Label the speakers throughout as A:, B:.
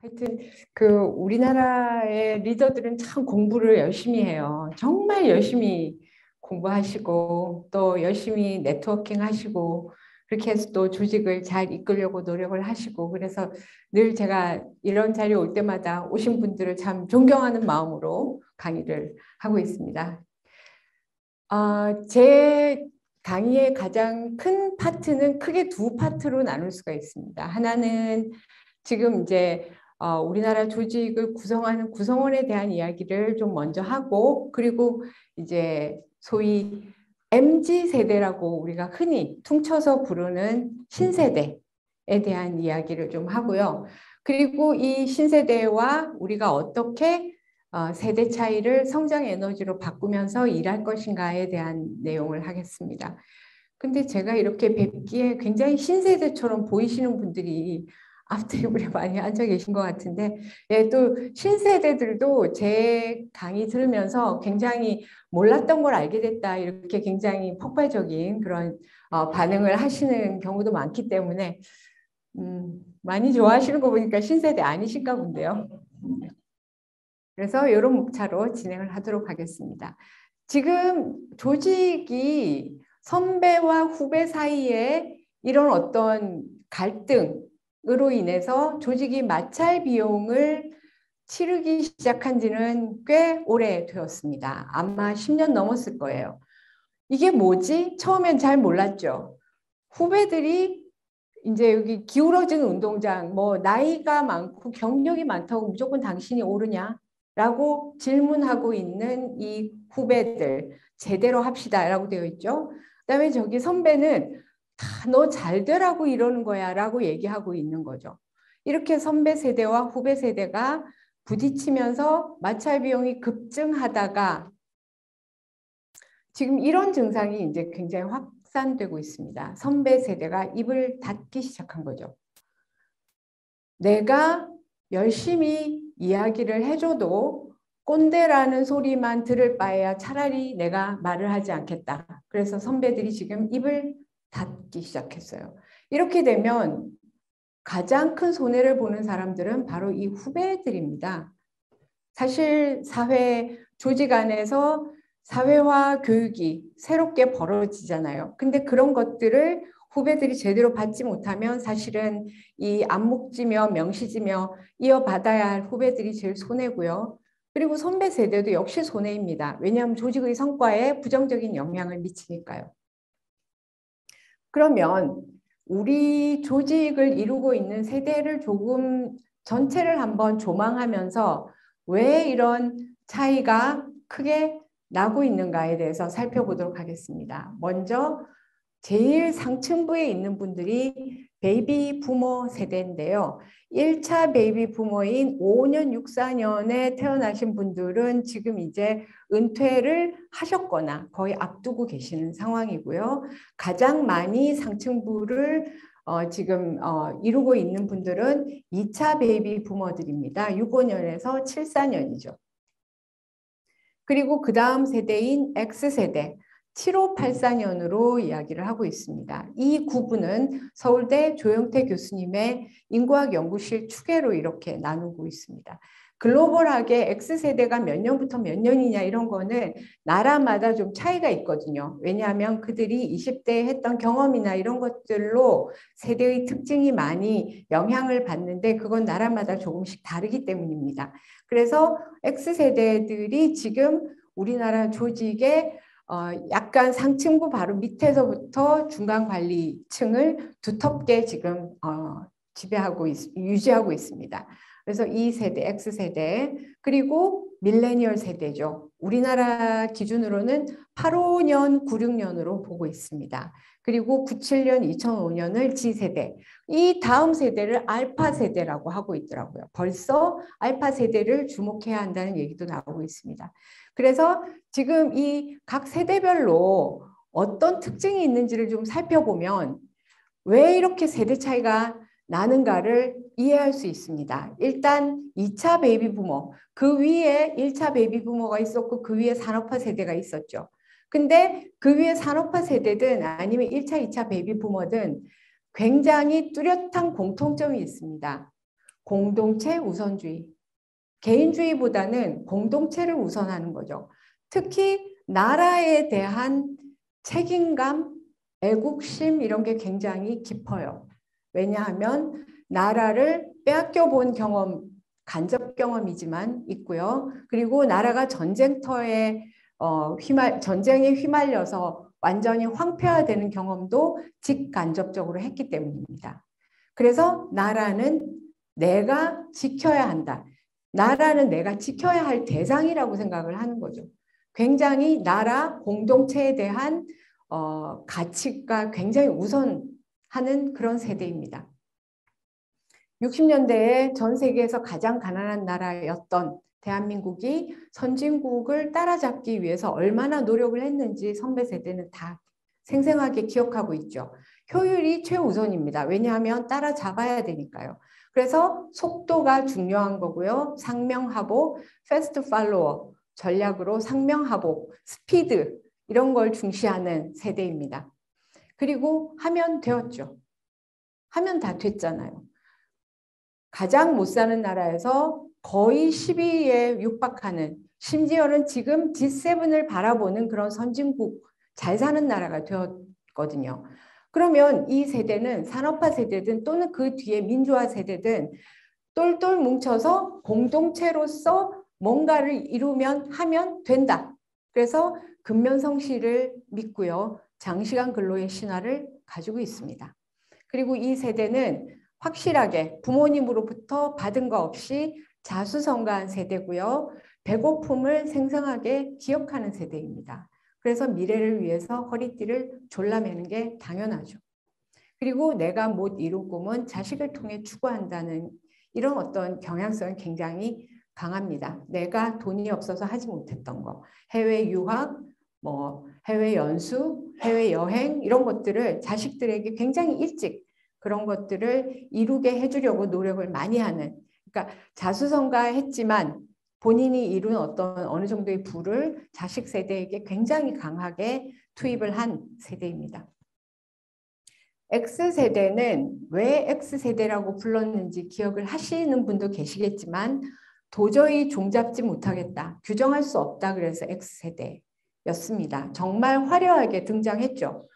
A: 하여튼 우리나라의 리더들은 참 공부를 열심히 해요. 정말 열심히 공부하시고 또 열심히 네트워킹 하시고 그렇게 해서 또 조직을 잘 이끌려고 노력을 하시고 그래서 늘 제가 이런 자리에 올 때마다 오신 분들을 참 존경하는 마음으로 강의를 하고 있습니다. 제 강의의 가장 큰 파트는 크게 두 파트로 나눌 수가 있습니다. 하나는 지금 이제 우리나라 조직을 구성하는 구성원에 대한 이야기를 좀 먼저 하고 그리고 이제 소위 MZ 세대라고 우리가 흔히 퉁쳐서 부르는 신세대에 대한 이야기를 좀 하고요. 그리고 이 신세대와 우리가 어떻게 세대 차이를 성장 에너지로 바꾸면서 일할 것인가에 대한 내용을 하겠습니다. 근데 제가 이렇게 뵙기에 굉장히 신세대처럼 보이시는 분들이 앞 테이블에 많이 앉아 계신 것 같은데, 예, 또 신세대들도 제 강의 들으면서 굉장히 몰랐던 걸 알게 됐다 이렇게 굉장히 폭발적인 그런 반응을 하시는 경우도 많기 때문에 많이 좋아하시는 거 보니까 신세대 아니신가 본데요. 그래서 이런 목차로 진행을 하도록 하겠습니다. 지금 조직이 선배와 후배 사이에 이런 어떤 갈등으로 인해서 조직이 마찰 비용을 치르기 시작한 지는 꽤 오래되었습니다. 아마 10년 넘었을 거예요. 이게 뭐지? 처음엔 잘 몰랐죠. 후배들이 이제 여기 기울어진 운동장, 뭐 나이가 많고 경력이 많다고 무조건 당신이 오르냐? 라고 질문하고 있는 이 후배들, 제대로 합시다 라고 되어 있죠. 그다음에 저기 선배는 다 너 잘 되라고 이러는 거야 라고 얘기하고 있는 거죠. 이렇게 선배 세대와 후배 세대가 부딪히면서 마찰 비용이 급증하다가 지금 이런 증상이 이제 굉장히 확산되고 있습니다. 선배 세대가 입을 닫기 시작한 거죠. 내가 열심히 이야기를 해줘도 꼰대라는 소리만 들을 바에야 차라리 내가 말을 하지 않겠다. 그래서 선배들이 지금 입을 닫기 시작했어요. 이렇게 되면 가장 큰 손해를 보는 사람들은 바로 이 후배들입니다. 사실 사회 조직 안에서 사회화 교육이 새롭게 벌어지잖아요. 근데 그런 것들을 후배들이 제대로 받지 못하면 사실은 이 안목지며 명시지며 이어받아야 할 후배들이 제일 손해고요. 그리고 선배 세대도 역시 손해입니다. 왜냐하면 조직의 성과에 부정적인 영향을 미치니까요. 그러면 우리 조직을 이루고 있는 세대를 조금 전체를 한번 조망하면서 왜 이런 차이가 크게 나고 있는가에 대해서 살펴보도록 하겠습니다. 먼저 제일 상층부에 있는 분들이 베이비 부모 세대인데요. 1차 베이비 부모인 5년, 64년에 태어나신 분들은 지금 이제 은퇴를 하셨거나 거의 앞두고 계시는 상황이고요. 가장 많이 상층부를 지금 이루고 있는 분들은 2차 베이비 부모들입니다. 65년에서 74년이죠. 그리고 그 다음 세대인 X세대, 7584년으로 이야기를 하고 있습니다. 이 구분은 서울대 조영태 교수님의 인구학 연구실 추계로 이렇게 나누고 있습니다. 글로벌하게 X세대가 몇 년부터 몇 년이냐 이런 거는 나라마다 좀 차이가 있거든요. 왜냐하면 그들이 20대에 했던 경험이나 이런 것들로 세대의 특징이 많이 영향을 받는데 그건 나라마다 조금씩 다르기 때문입니다. 그래서 X세대들이 지금 우리나라 조직의 약간 상층부 바로 밑에서부터 중간 관리층을 두텁게 지금 지배하고 유지하고 있습니다. 그래서 이 세대, X세대, 그리고 밀레니얼 세대죠. 우리나라 기준으로는 85년, 96년으로 보고 있습니다. 그리고 97년, 2005년을 G세대. 이 다음 세대를 알파 세대라고 하고 있더라고요. 벌써 알파 세대를 주목해야 한다는 얘기도 나오고 있습니다. 그래서 지금 이 각 세대별로 어떤 특징이 있는지를 좀 살펴보면 왜 이렇게 세대 차이가 나는가를 이해할 수 있습니다. 일단 2차 베이비 부모, 그 위에 1차 베이비 부모가 있었고 그 위에 산업화 세대가 있었죠. 근데 그 위에 산업화 세대든 아니면 1차, 2차 베이비 부모든 굉장히 뚜렷한 공통점이 있습니다. 공동체 우선주의. 개인주의보다는 공동체를 우선하는 거죠. 특히 나라에 대한 책임감, 애국심 이런 게 굉장히 깊어요. 왜냐하면 나라를 빼앗겨 본 경험, 간접 경험이지만 있고요. 그리고 나라가 전쟁터에 전쟁에 휘말려서 완전히 황폐화되는 경험도 직간접적으로 했기 때문입니다. 그래서 나라는 내가 지켜야 한다. 나라는 내가 지켜야 할 대상이라고 생각을 하는 거죠. 굉장히 나라 공동체에 대한 가치가 굉장히 우선하는 그런 세대입니다. 60년대에 전 세계에서 가장 가난한 나라였던 대한민국이 선진국을 따라잡기 위해서 얼마나 노력을 했는지 선배 세대는 다 생생하게 기억하고 있죠. 효율이 최우선입니다. 왜냐하면 따라잡아야 되니까요. 그래서 속도가 중요한 거고요. 상명하복, 패스트 팔로워 전략으로 상명하복, 스피드 이런 걸 중시하는 세대입니다. 그리고 하면 되었죠. 하면 다 됐잖아요. 가장 못 사는 나라에서 거의 10위에 육박하는, 심지어는 지금 G7을 바라보는 그런 선진국, 잘 사는 나라가 되었거든요. 그러면 이 세대는 산업화 세대든 또는 그 뒤에 민주화 세대든 똘똘 뭉쳐서 공동체로서 뭔가를 이루면 하면 된다. 그래서 근면성실을 믿고요. 장시간 근로의 신화를 가지고 있습니다. 그리고 이 세대는 확실하게 부모님으로부터 받은 거 없이 자수성가한 세대고요. 배고픔을 생생하게 기억하는 세대입니다. 그래서 미래를 위해서 허리띠를 졸라매는 게 당연하죠. 그리고 내가 못 이룬 꿈은 자식을 통해 추구한다는 이런 어떤 경향성은 굉장히 강합니다. 내가 돈이 없어서 하지 못했던 거, 해외 유학, 해외 연수, 해외 여행 이런 것들을 자식들에게 굉장히 일찍 그런 것들을 이루게 해주려고 노력을 많이 하는, 그러니까 자수성가했지만 본인이 이룬 어떤 어느 정도의 부를 자식 세대에게 굉장히 강하게 투입을 한 세대입니다. X세대는 왜 X세대라고 불렀는지 기억을 하시는 분도 계시겠지만 도저히 종잡지 못하겠다, 규정할 수 없다 그래서 X세대였습니다. 정말 화려하게 등장했죠.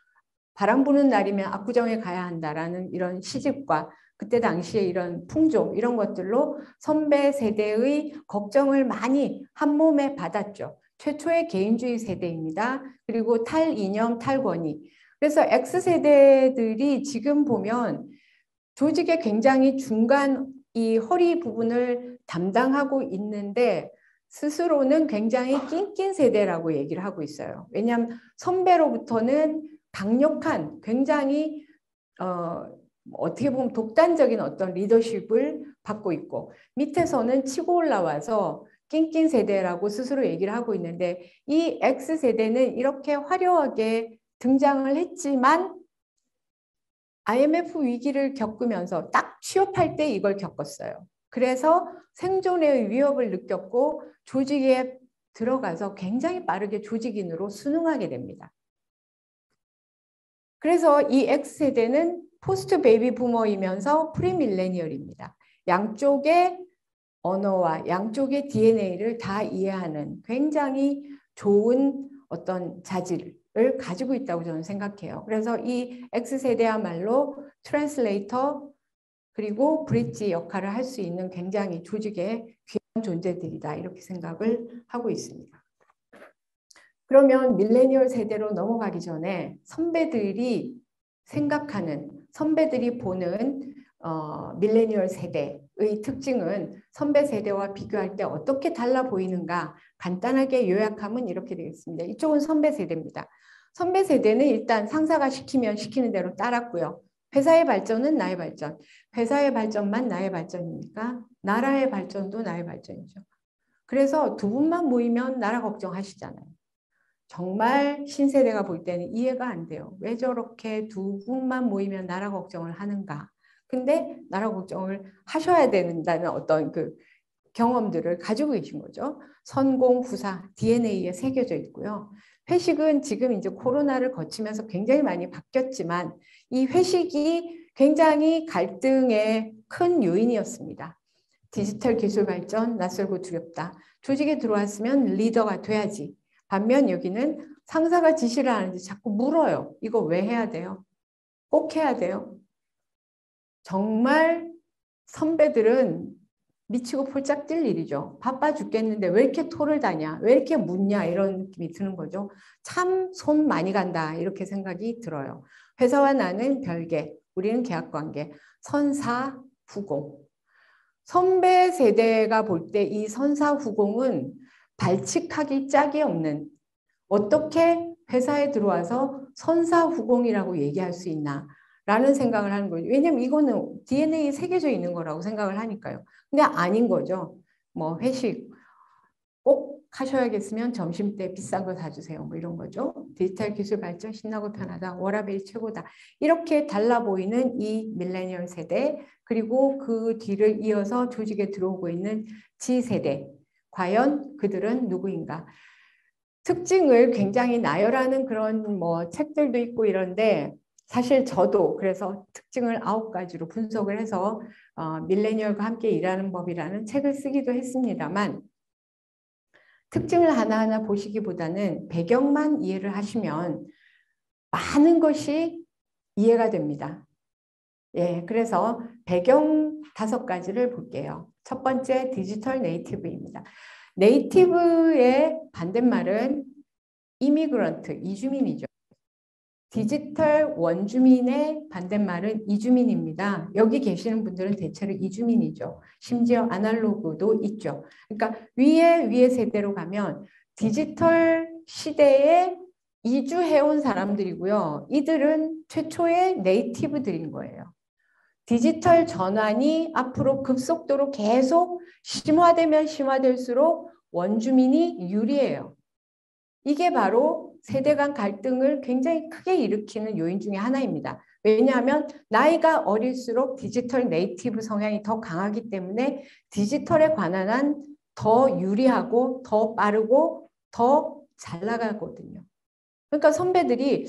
A: 바람 부는 날이면 압구정에 가야 한다라는 이런 시집과 그때 당시에 이런 풍조 이런 것들로 선배 세대의 걱정을 많이 한 몸에 받았죠. 최초의 개인주의 세대입니다. 그리고 탈이념, 탈권위. 그래서 X세대들이 지금 보면 조직의 굉장히 중간 이 허리 부분을 담당하고 있는데 스스로는 굉장히 낑낀 세대라고 얘기를 하고 있어요. 왜냐하면 선배로부터는 강력한 굉장히 어떻게 보면 독단적인 어떤 리더십을 받고 있고 밑에서는 치고 올라와서 낑낀 세대라고 스스로 얘기를 하고 있는데 이 X세대는 이렇게 화려하게 등장을 했지만 IMF 위기를 겪으면서 딱 취업할 때 이걸 겪었어요. 그래서 생존의 위협을 느꼈고 조직에 들어가서 굉장히 빠르게 조직인으로 순응하게 됩니다. 그래서 이 X세대는 포스트 베이비 부머이면서 프리밀레니얼입니다. 양쪽의 언어와 양쪽의 DNA를 다 이해하는 굉장히 좋은 어떤 자질을 가지고 있다고 저는 생각해요. 그래서 이 X세대야말로 트랜슬레이터 그리고 브릿지 역할을 할 수 있는 굉장히 조직의 귀한 존재들이다 이렇게 생각을 하고 있습니다. 그러면 밀레니얼 세대로 넘어가기 전에 선배들이 생각하는, 선배들이 보는 밀레니얼 세대의 특징은 선배 세대와 비교할 때 어떻게 달라 보이는가 간단하게 요약하면 이렇게 되겠습니다. 이쪽은 선배 세대입니다. 선배 세대는 일단 상사가 시키면 시키는 대로 따랐고요. 회사의 발전은 나의 발전. 회사의 발전만 나의 발전입니까? 나라의 발전도 나의 발전이죠. 그래서 두 분만 모이면 나라 걱정하시잖아요. 정말 신세대가 볼 때는 이해가 안 돼요. 왜 저렇게 두 분만 모이면 나라 걱정을 하는가. 근데 나라 걱정을 하셔야 된다는 어떤 그 경험들을 가지고 계신 거죠. 선공, 후사, DNA에 새겨져 있고요. 회식은 지금 이제 코로나를 거치면서 굉장히 많이 바뀌었지만 이 회식이 굉장히 갈등의 큰 요인이었습니다. 디지털 기술 발전 낯설고 두렵다. 조직에 들어왔으면 리더가 돼야지. 반면 여기는 상사가 지시를 하는데 자꾸 물어요. 이거 왜 해야 돼요? 꼭 해야 돼요? 정말 선배들은 미치고 폴짝 뛸 일이죠. 바빠 죽겠는데 왜 이렇게 토를 다냐? 왜 이렇게 묻냐? 이런 느낌이 드는 거죠. 참 손 많이 간다. 이렇게 생각이 들어요. 회사와 나는 별개. 우리는 계약관계. 선사후공. 선배 세대가 볼 때 이 선사후공은 발칙하기 짝이 없는, 어떻게 회사에 들어와서 선사후공이라고 얘기할 수 있나 라는 생각을 하는 거죠. 왜냐면 이거는 DNA에 새겨져 있는 거라고 생각을 하니까요. 근데 아닌 거죠. 뭐 회식 꼭 하셔야겠으면 점심 때 비싼 거 사주세요. 뭐 이런 거죠. 디지털 기술 발전 신나고 편하다. 워라밸이 최고다. 이렇게 달라 보이는 이 밀레니얼 세대, 그리고 그 뒤를 이어서 조직에 들어오고 있는 G세대. 과연 그들은 누구인가? 특징을 굉장히 나열하는 그런 뭐 책들도 있고 이런데, 사실 저도 그래서 특징을 9가지로 분석을 해서 밀레니얼과 함께 일하는 법이라는 책을 쓰기도 했습니다만, 특징을 하나하나 보시기보다는 배경만 이해를 하시면 많은 것이 이해가 됩니다. 예, 그래서 배경 5가지를 볼게요. 첫 번째, 디지털 네이티브입니다. 네이티브의 반대말은 이미그런트, 이주민이죠. 디지털 원주민의 반대말은 이주민입니다. 여기 계시는 분들은 대체로 이주민이죠. 심지어 아날로그도 있죠. 그러니까 위에 세대로 가면 디지털 시대에 이주해온 사람들이고요. 이들은 최초의 네이티브들인 거예요. 디지털 전환이 앞으로 급속도로 계속 심화되면 심화될수록 원주민이 유리해요. 이게 바로 세대 간 갈등을 굉장히 크게 일으키는 요인 중에 하나입니다. 왜냐하면 나이가 어릴수록 디지털 네이티브 성향이 더 강하기 때문에 디지털에 관한 한 더 유리하고 더 빠르고 더 잘 나가거든요. 그러니까 선배들이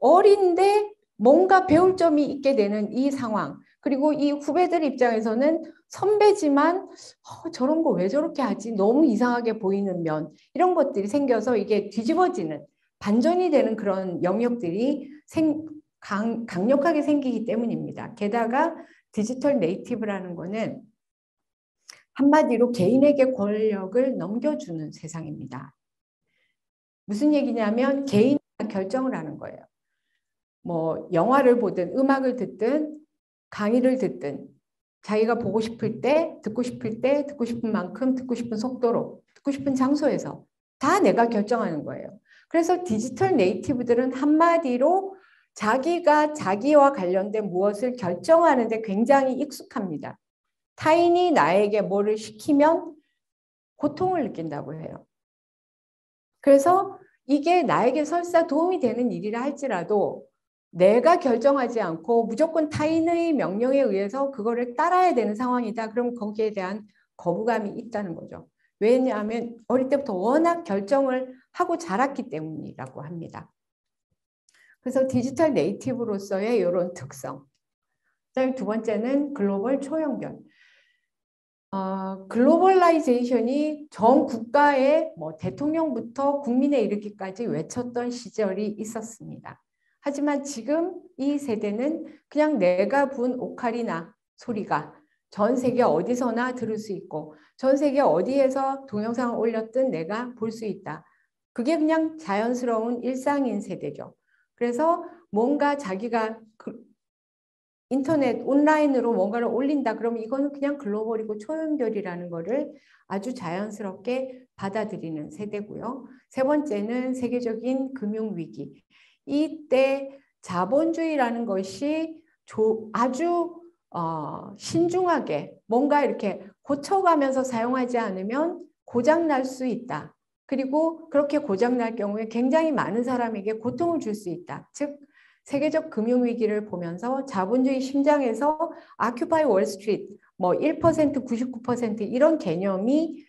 A: 어린데 뭔가 배울 점이 있게 되는 이 상황, 그리고 이 후배들 입장에서는 선배지만 저런 거 왜 저렇게 하지? 너무 이상하게 보이는 면, 이런 것들이 생겨서 이게 뒤집어지는, 반전이 되는 그런 영역들이 강력하게 생기기 때문입니다. 게다가 디지털 네이티브라는 거는 한마디로 개인에게 권력을 넘겨주는 세상입니다. 무슨 얘기냐면 개인이 결정을 하는 거예요. 뭐 영화를 보든 음악을 듣든 강의를 듣든 자기가 보고 싶을 때, 듣고 싶을 때, 듣고 싶은 만큼, 듣고 싶은 속도로, 듣고 싶은 장소에서 다 내가 결정하는 거예요. 그래서 디지털 네이티브들은 한마디로 자기가 자기와 관련된 무엇을 결정하는 데 굉장히 익숙합니다. 타인이 나에게 뭐를 시키면 고통을 느낀다고 해요. 그래서 이게 나에게 설사 도움이 되는 일이라 할지라도 내가 결정하지 않고 무조건 타인의 명령에 의해서 그거를 따라야 되는 상황이다. 그럼 거기에 대한 거부감이 있다는 거죠. 왜냐하면 어릴 때부터 워낙 결정을 하고 자랐기 때문이라고 합니다. 그래서 디지털 네이티브로서의 이런 특성. 그다음에 두 번째는 글로벌 초연결. 글로벌라이제이션이 전 국가의 뭐 대통령부터 국민에 이르기까지 외쳤던 시절이 있었습니다. 하지만 지금 이 세대는 그냥 내가 분 오카리나 소리가 전 세계 어디서나 들을 수 있고 전 세계 어디에서 동영상을 올렸든 내가 볼 수 있다. 그게 그냥 자연스러운 일상인 세대죠. 그래서 뭔가 자기가 인터넷 온라인으로 뭔가를 올린다 그러면 이거는 그냥 글로벌이고 초연결이라는 거를 아주 자연스럽게 받아들이는 세대고요. 세 번째는 세계적인 금융위기. 이때 자본주의라는 것이 아주 신중하게 뭔가 이렇게 고쳐가면서 사용하지 않으면 고장날 수 있다. 그리고 그렇게 고장날 경우에 굉장히 많은 사람에게 고통을 줄 수 있다. 즉 세계적 금융위기를 보면서 자본주의 심장에서 아큐파이 월스트리트 뭐 1%, 99% 이런 개념이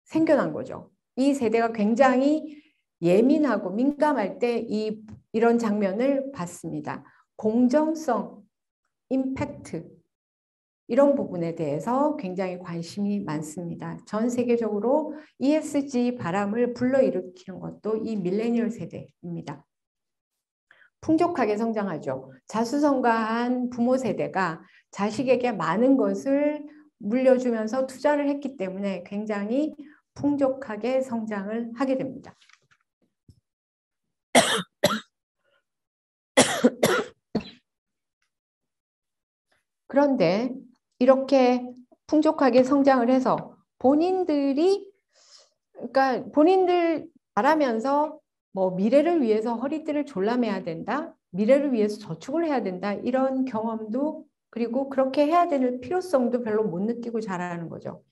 A: 생겨난 거죠. 이 세대가 굉장히 예민하고 민감할 때 이런 장면을 봤습니다. 공정성, 임팩트, 이런 부분에 대해서 굉장히 관심이 많습니다. 전 세계적으로 ESG 바람을 불러일으키는 것도 이 밀레니얼 세대입니다. 풍족하게 성장하죠. 자수성가한 부모 세대가 자식에게 많은 것을 물려주면서 투자를 했기 때문에 굉장히 풍족하게 성장을 하게 됩니다. 그런데 이렇게 풍족하게 성장을 해서 그러니까 본인들 잘하면서 뭐 미래를 위해서 허리띠를 졸라매야 된다, 미래를 위해서 저축을 해야 된다, 이런 경험도 그리고 그렇게 해야 되는 필요성도 별로 못 느끼고 자라는 거죠.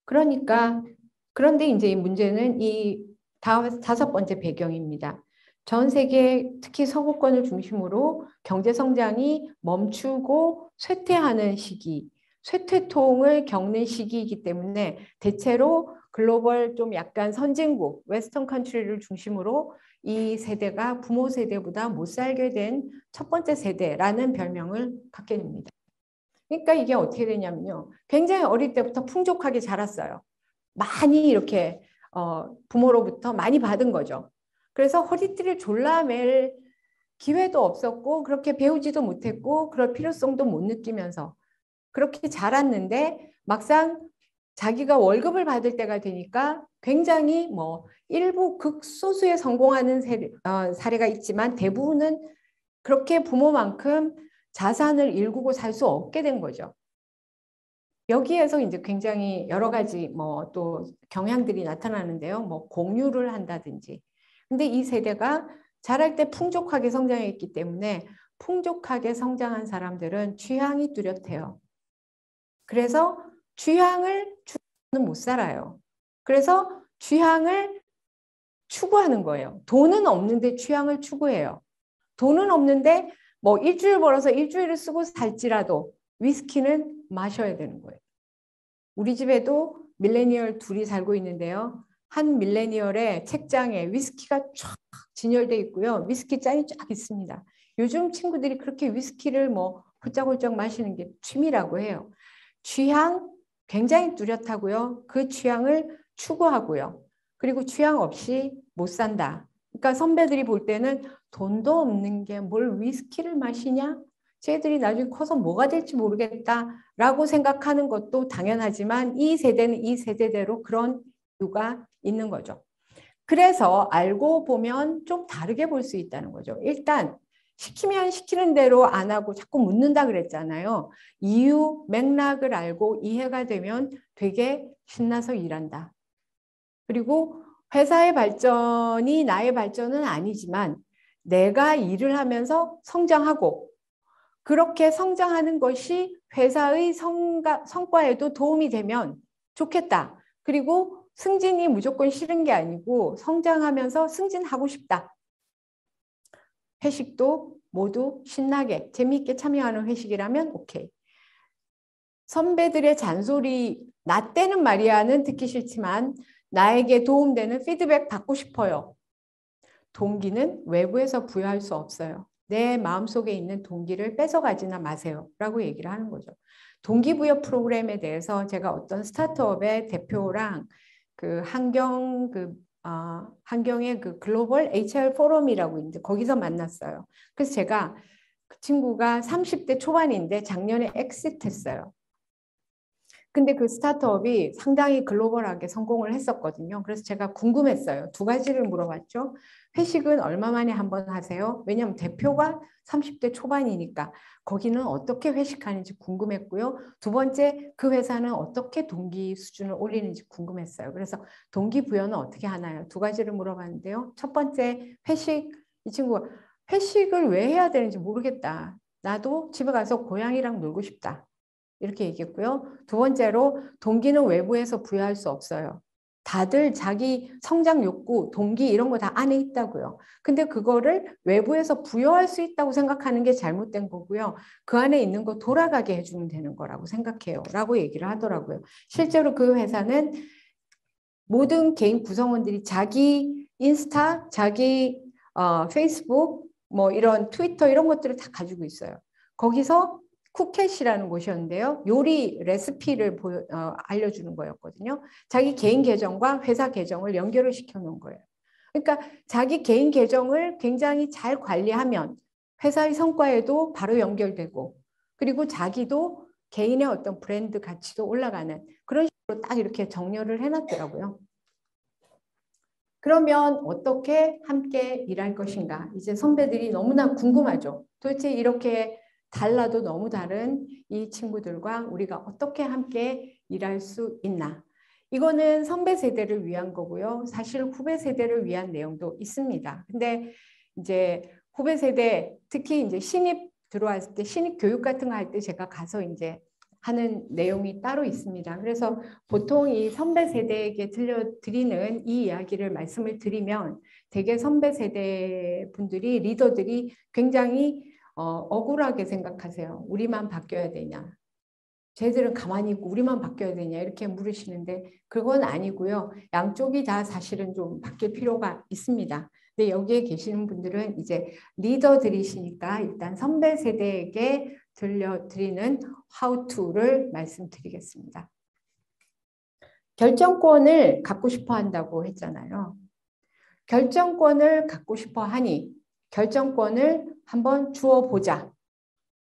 A: 그런데 이제 이 문제는 이 다섯 번째 배경입니다. 전 세계 특히 서구권을 중심으로 경제 성장이 멈추고 쇠퇴하는 시기, 쇠퇴통을 겪는 시기이기 때문에 대체로 글로벌 좀 약간 선진국, 웨스턴 컨트리를 중심으로 이 세대가 부모 세대보다 못 살게 된 첫 번째 세대라는 별명을 갖게 됩니다. 그러니까 이게 어떻게 되냐면요. 굉장히 어릴 때부터 풍족하게 자랐어요. 많이 이렇게 부모로부터 많이 받은 거죠. 그래서 허리띠를 졸라맬 기회도 없었고 그렇게 배우지도 못했고 그럴 필요성도 못 느끼면서 그렇게 자랐는데 막상 자기가 월급을 받을 때가 되니까 굉장히 뭐 일부 극소수의 성공하는 사례가 있지만 대부분은 그렇게 부모만큼 자산을 일구고 살 수 없게 된 거죠. 여기에서 이제 굉장히 여러 가지 뭐 또 경향들이 나타나는데요. 뭐 공유를 한다든지. 근데 이 세대가 자랄 때 풍족하게 성장했기 때문에 풍족하게 성장한 사람들은 취향이 뚜렷해요. 그래서 취향을 추구는 못 살아요. 그래서 취향을 추구하는 거예요. 돈은 없는데 취향을 추구해요. 돈은 없는데 뭐 일주일 벌어서 일주일을 쓰고 살지라도 위스키는 마셔야 되는 거예요. 우리 집에도 밀레니얼 둘이 살고 있는데요. 한 밀레니얼의 책장에 위스키가 쫙 진열돼 있고요. 위스키 잔이 쫙 있습니다. 요즘 친구들이 그렇게 위스키를 뭐 홀짝홀짝 마시는 게 취미라고 해요. 취향 굉장히 뚜렷하고요. 그 취향을 추구하고요. 그리고 취향 없이 못 산다. 그러니까 선배들이 볼 때는 돈도 없는 게 뭘 위스키를 마시냐? 쟤들이 나중에 커서 뭐가 될지 모르겠다라고 생각하는 것도 당연하지만 이 세대는 이 세대대로 그런 이유가 있는 거죠. 그래서 알고 보면 좀 다르게 볼 수 있다는 거죠. 일단 시키면 시키는 대로 안 하고 자꾸 묻는다 그랬잖아요. 이유, 맥락을 알고 이해가 되면 되게 신나서 일한다. 그리고 회사의 발전이 나의 발전은 아니지만 내가 일을 하면서 성장하고 그렇게 성장하는 것이 회사의 성과에도 도움이 되면 좋겠다. 그리고 승진이 무조건 싫은 게 아니고 성장하면서 승진하고 싶다. 회식도 모두 신나게 재미있게 참여하는 회식이라면 오케이. 선배들의 잔소리 나 때는 말이야는 듣기 싫지만 나에게 도움되는 피드백 받고 싶어요. 동기는 외부에서 부여할 수 없어요. 내 마음속에 있는 동기를 뺏어가지나 마세요. 라고 얘기를 하는 거죠. 동기부여 프로그램에 대해서 제가 어떤 스타트업의 대표랑 한경의 그 글로벌 HR 포럼이라고 있는데 거기서 만났어요. 그래서 제가 그 친구가 30대 초반인데 작년에 엑시트했어요. 근데 그 스타트업이 상당히 글로벌하게 성공을 했었거든요. 그래서 제가 궁금했어요. 두 가지를 물어봤죠. 회식은 얼마 만에 한 번 하세요? 왜냐하면 대표가 30대 초반이니까 거기는 어떻게 회식하는지 궁금했고요. 두 번째, 그 회사는 어떻게 동기 수준을 올리는지 궁금했어요. 그래서 동기부여는 어떻게 하나요? 두 가지를 물어봤는데요. 첫 번째, 회식. 이 친구가 회식을 왜 해야 되는지 모르겠다. 나도 집에 가서 고양이랑 놀고 싶다. 이렇게 얘기했고요. 두 번째로 동기는 외부에서 부여할 수 없어요. 다들 자기 성장 욕구, 동기 이런 거 다 안에 있다고요. 근데 그거를 외부에서 부여할 수 있다고 생각하는 게 잘못된 거고요. 그 안에 있는 거 돌아가게 해주면 되는 거라고 생각해요. 라고 얘기를 하더라고요. 실제로 그 회사는 모든 개인 구성원들이 자기 인스타, 자기 페이스북, 뭐 이런 트위터 이런 것들을 다 가지고 있어요. 거기서 쿠켓이라는 곳이었는데요. 요리 레시피를 알려주는 거였거든요. 자기 개인 계정과 회사 계정을 연결을 시켜놓은 거예요. 그러니까 자기 개인 계정을 굉장히 잘 관리하면 회사의 성과에도 바로 연결되고, 그리고 자기도 개인의 어떤 브랜드 가치도 올라가는 그런 식으로 딱 이렇게 정렬을 해놨더라고요. 그러면 어떻게 함께 일할 것인가? 이제 선배들이 너무나 궁금하죠. 도대체 이렇게 달라도 너무 다른 이 친구들과 우리가 어떻게 함께 일할 수 있나? 이거는 선배 세대를 위한 거고요. 사실 후배 세대를 위한 내용도 있습니다. 근데 이제 후배 세대, 특히 이제 신입 들어왔을 때 신입 교육 같은 거 할 때 제가 가서 이제 하는 내용이 따로 있습니다. 그래서 보통 이 선배 세대에게 들려드리는 이 이야기를 말씀을 드리면 대개 선배 세대 분들이, 리더들이 굉장히 억울하게 생각하세요. 우리만 바뀌어야 되냐? 쟤들은 가만히 있고 우리만 바뀌어야 되냐? 이렇게 물으시는데 그건 아니고요. 양쪽이 다 사실은 좀 바뀔 필요가 있습니다. 근데 여기에 계시는 분들은 이제 리더들이시니까 일단 선배 세대에게 들려드리는 how to를 말씀드리겠습니다. 결정권을 갖고 싶어 한다고 했잖아요. 결정권을 갖고 싶어 하니 결정권을 한번 주어보자.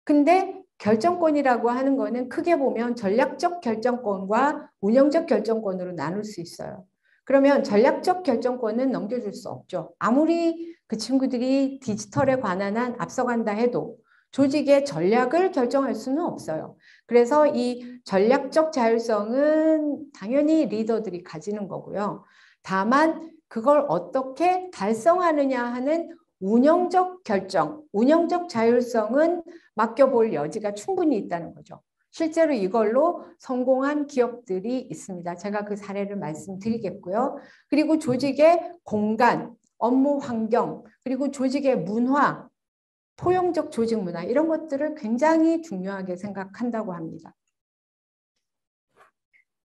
A: 근데 결정권이라고 하는 거는 크게 보면 전략적 결정권과 운영적 결정권으로 나눌 수 있어요. 그러면 전략적 결정권은 넘겨줄 수 없죠. 아무리 그 친구들이 디지털에 관한 한 앞서간다 해도 조직의 전략을 결정할 수는 없어요. 그래서 이 전략적 자율성은 당연히 리더들이 가지는 거고요. 다만 그걸 어떻게 달성하느냐 하는 운영적 결정, 운영적 자율성은 맡겨볼 여지가 충분히 있다는 거죠. 실제로 이걸로 성공한 기업들이 있습니다. 제가 그 사례를 말씀드리겠고요. 그리고 조직의 공간, 업무 환경, 그리고 조직의 문화, 포용적 조직 문화 이런 것들을 굉장히 중요하게 생각한다고 합니다.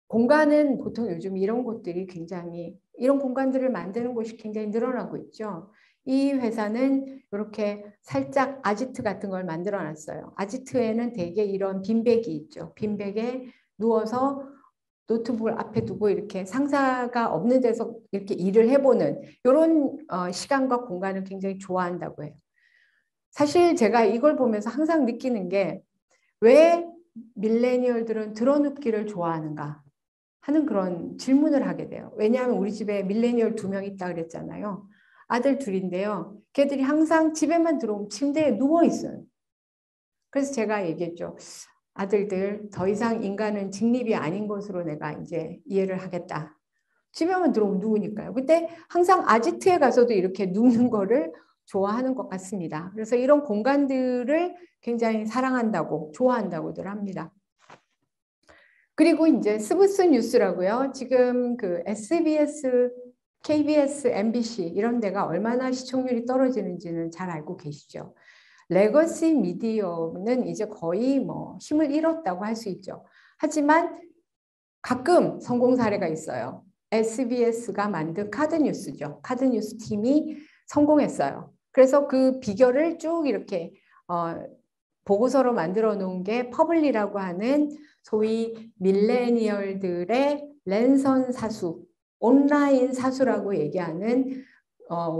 A: 공간은 보통 요즘 이런 곳들이 굉장히, 이런 공간들을 만드는 곳이 굉장히 늘어나고 있죠. 이 회사는 이렇게 살짝 아지트 같은 걸 만들어 놨어요. 아지트에는 대개 이런 빈백이 있죠. 빈백에 누워서 노트북을 앞에 두고 이렇게 상사가 없는 데서 이렇게 일을 해보는 이런 시간과 공간을 굉장히 좋아한다고 해요. 사실 제가 이걸 보면서 항상 느끼는 게 왜 밀레니얼들은 드러눕기를 좋아하는가 하는 그런 질문을 하게 돼요. 왜냐하면 우리 집에 밀레니얼 2명 있다 그랬잖아요. 아들 둘인데요. 걔들이 항상 집에만 들어오면 침대에 누워 있어요. 그래서 제가 얘기했죠. 아들들 더 이상 인간은 직립이 아닌 것으로 내가 이제 이해를 하겠다. 집에만 들어오면 누우니까요. 근데 항상 아지트에 가서도 이렇게 눕는 거를 좋아하는 것 같습니다. 그래서 이런 공간들을 굉장히 사랑한다고, 좋아한다고들 합니다. 그리고 이제 스브스 뉴스라고요. 지금 그 SBS, KBS, MBC 이런 데가 얼마나 시청률이 떨어지는지는 잘 알고 계시죠. 레거시 미디어는 이제 거의 뭐 힘을 잃었다고 할 수 있죠. 하지만 가끔 성공 사례가 있어요. SBS가 만든 카드뉴스죠. 카드뉴스 팀이 성공했어요. 그래서 그 비결을 쭉 이렇게 보고서로 만들어 놓은 게 퍼블리라고 하는 소위 밀레니얼들의 랜선 사수, 온라인 사수라고 얘기하는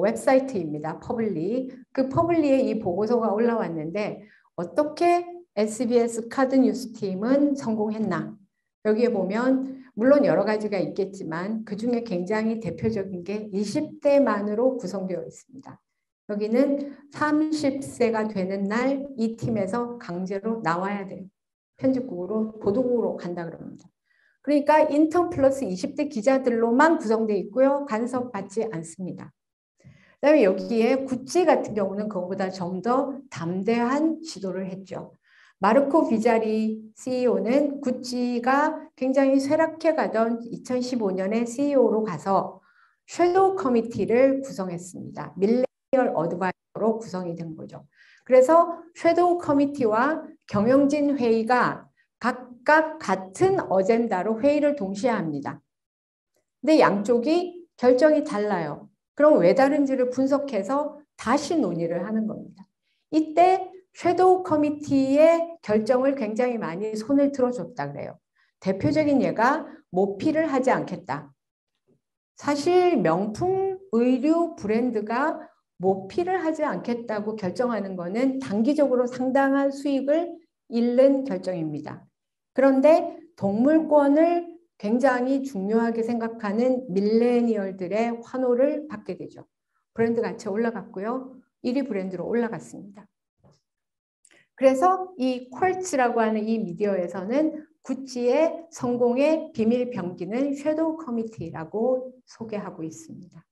A: 웹사이트입니다. 퍼블리. 그 퍼블리에 이 보고서가 올라왔는데 어떻게 SBS 카드뉴스 팀은 성공했나? 여기에 보면 물론 여러 가지가 있겠지만 그중에 굉장히 대표적인 게 20대만으로 구성되어 있습니다. 여기는 30세가 되는 날 이 팀에서 강제로 나와야 돼요. 편집국으로, 보도국으로 간다 그럽니다. 그러니까 인턴 플러스 20대 기자들로만 구성되어 있고요. 간섭받지 않습니다. 그다음에 여기에 구찌 같은 경우는 그거보다 좀 더 담대한 시도를 했죠. 마르코 비자리 CEO는 구찌가 굉장히 쇠락해 가던 2015년에 CEO로 가서 섀도우 커미티를 구성했습니다. 밀레니얼 어드바이저로 구성이 된 거죠. 그래서 섀도우 커미티와 경영진 회의가 각각 같은 어젠다로 회의를 동시에 합니다. 근데 양쪽이 결정이 달라요. 그럼 왜 다른지를 분석해서 다시 논의를 하는 겁니다. 이때 섀도우 커미티의 결정을 굉장히 많이 손을 들어줬다 그래요. 대표적인 예가 모피를 하지 않겠다. 사실 명품 의류 브랜드가 모피를 하지 않겠다고 결정하는 것은 단기적으로 상당한 수익을 잃는 결정입니다. 그런데 동물권을 굉장히 중요하게 생각하는 밀레니얼들의 환호를 받게 되죠. 브랜드 가치가 올라갔고요. 1위 브랜드로 올라갔습니다. 그래서 이 퀄츠라고 하는 이 미디어에서는 구찌의 성공의 비밀 병기는 섀도우 커미티라고 소개하고 있습니다.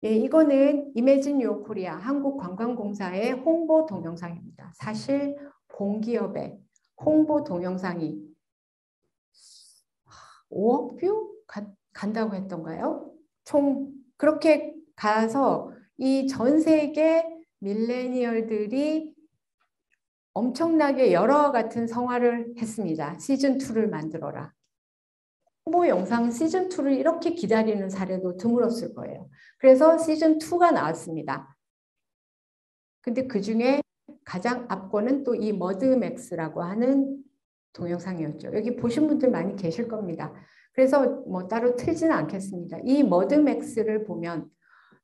A: 예, 이거는 이매진 요 코리아 한국관광공사의 홍보 동영상입니다. 사실 공기업의 홍보 동영상이 5억 뷰 간다고 했던가요? 총 그렇게 가서 이 전 세계 밀레니얼들이 엄청나게 여러 같은 성화를 했습니다. 시즌2를 만들어라. 홍보 영상 시즌2를 이렇게 기다리는 사례도 드물었을 거예요. 그래서 시즌2가 나왔습니다. 근데 그 중에 가장 앞권은 또 이 머드맥스라고 하는 동영상이었죠. 여기 보신 분들 많이 계실 겁니다. 그래서 뭐 따로 틀지는 않겠습니다. 이 머드맥스를 보면